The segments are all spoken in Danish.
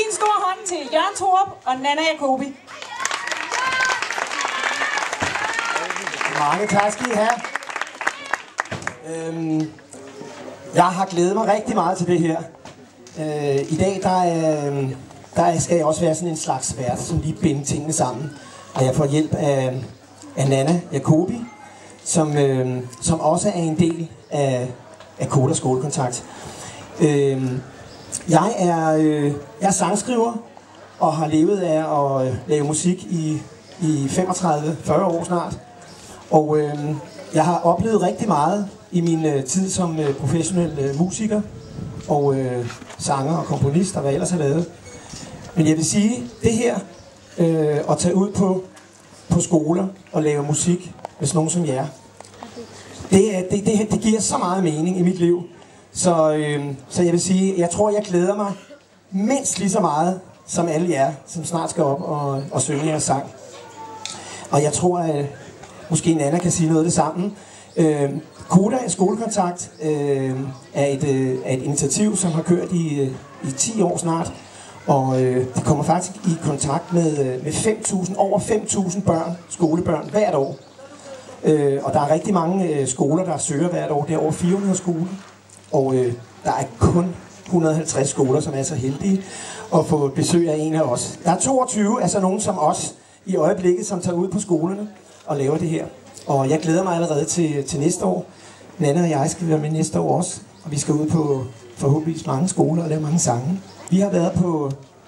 en stor hånd til Jørgen Thorup og Nanna Jacobi. Mange tak skal I have. Jeg har glædet mig rigtig meget til det her. I dag der skal jeg også være sådan en slags vært, som lige binder tingene sammen. Og jeg får hjælp af Nanna Jacobi, som også er en del af Koda Skolekontakt. Jeg er sangskriver og har levet af at lave musik i 35-40 år snart. Og jeg har oplevet rigtig meget i min tid som professionel musiker og sanger og komponist og hvad ellers har lavet. Men jeg vil sige, det her at tage ud på skoler og lave musik med sådan nogen som jer, det giver så meget mening i mit liv. Så jeg vil sige, jeg tror, jeg glæder mig mindst lige så meget som alle jer, som snart skal op og synge jeres sang. Og jeg tror, at måske Nanna kan sige noget af det sammen. Koda Skolekontakt er et initiativ, som har kørt i 10 år snart. Og de kommer faktisk i kontakt med over 5.000 børn, skolebørn, hvert år. Og der er rigtig mange skoler, der søger hvert år. Det er over 400 skoler. Og der er kun 150 skoler, som er så heldige at få besøg af en af os. Der er 22, altså nogen som os i øjeblikket, som tager ud på skolerne og laver det her. Og jeg glæder mig allerede til næste år. Nanna og jeg skal være med næste år også. Og vi skal ud på forhåbentlig mange skoler og lave mange sange. Vi har været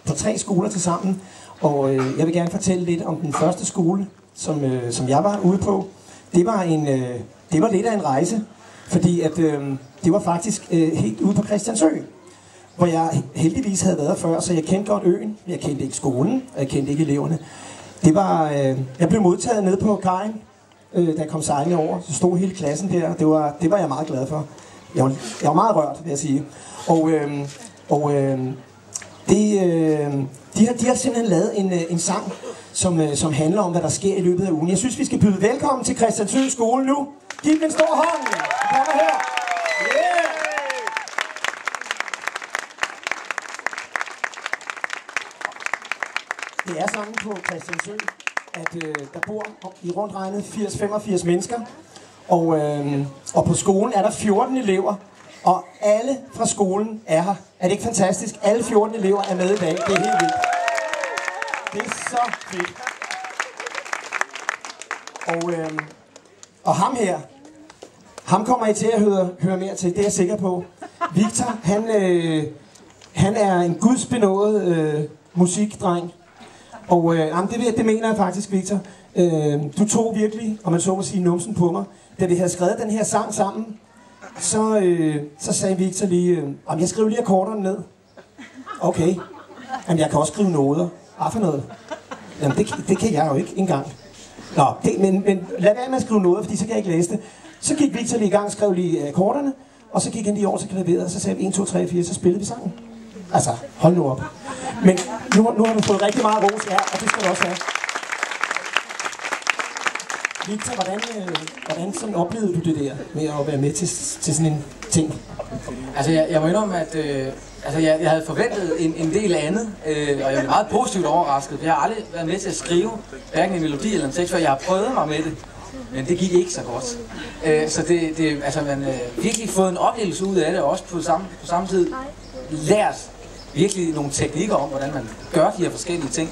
på 3 skoler til sammen. Og jeg vil gerne fortælle lidt om den første skole, som jeg var ude på. Det var lidt af en rejse. Fordi at, det var faktisk helt ude på Christiansø, hvor jeg heldigvis havde været før, så jeg kendte godt øen. Jeg kendte ikke skolen, og jeg kendte ikke eleverne. Jeg blev modtaget nede på kajen, da jeg kom sejlende over. Så stod hele klassen der, det var jeg meget glad for. Jeg var meget rørt, vil jeg sige. De har simpelthen lavet en sang, som handler om, hvad der sker i løbet af ugen. Jeg synes, vi skal byde velkommen til Christiansø Skole nu. Giv dem en stor hånd. Kom her. Yeah. Det er sådan på Christiansø, at der bor i rundt regnet 80-85 mennesker. Og på skolen er der 14 elever. Og alle fra skolen er her. Er det ikke fantastisk? Alle 14 elever er med i dag. Det er helt vildt. Det er så fedt. Og ham her, ham kommer I til at høre mere til, det er jeg sikker på. Victor, han er en gudsbenået musikdreng. Og det mener jeg faktisk, Victor. Du tog virkelig, og man så må sige, numsen på mig. Da vi havde skrevet den her sang sammen, så sagde Victor lige, jeg skriver lige akkorderne ned. Okay. Jamen, jeg kan også skrive noder. Hvad for noget? Jamen, det kan jeg jo ikke engang. Nå, men lad være med at skrive noder, fordi så kan jeg ikke læse det. Så gik Victor lige i gang og skrev lige akkorderne, og så gik han lige over til klaveret, og så sagde vi 1, 2, 3, 4, så spillede vi sangen. Altså, hold nu op. Men nu har du fået rigtig meget ros, ja, og det skal du også have. Victor, hvordan sådan oplevede du det der med at være med til sådan en ting? Altså, jeg må indrømme, at jeg havde forventet en del andet, og jeg blev meget positivt overrasket. Jeg har aldrig været med til at skrive hverken en melodi eller en tekst, for jeg har prøvet mig med det, men det gik ikke så godt. Så man har virkelig fået en oplevelse ud af det, og også på samme tid lært virkelig nogle teknikker om, hvordan man gør de her forskellige ting.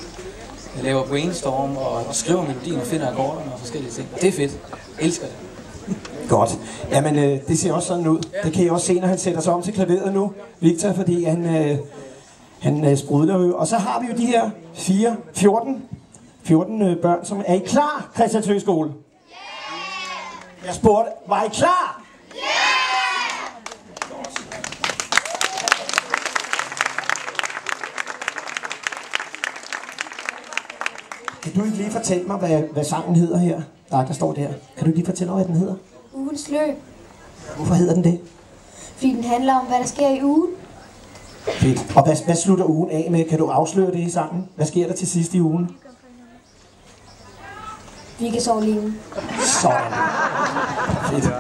Jeg laver brainstorm og skriver melodien og finder akkorderne og forskellige ting. Det er fedt. Jeg elsker det. Godt. Jamen, det ser også sådan ud. Det kan I også se, når han sætter sig om til klaveret nu, Victor, fordi han sprudler jo. Og så har vi jo de her 14 børn, som er I klar, Christiansø Skole? Yeah! Jeg spurgte, var I klar? Yeah! Kan du ikke lige fortælle mig, hvad sangen hedder her? Der står der. Kan du lige fortælle mig, hvad den hedder? Ugens løb. Hvorfor hedder den det? Fordi den handler om, hvad der sker i ugen. Fedt. Og hvad slutter ugen af med? Kan du afsløre det i sangen? Hvad sker der til sidst i ugen? Vi kan sove længe. Sådan. Fedt.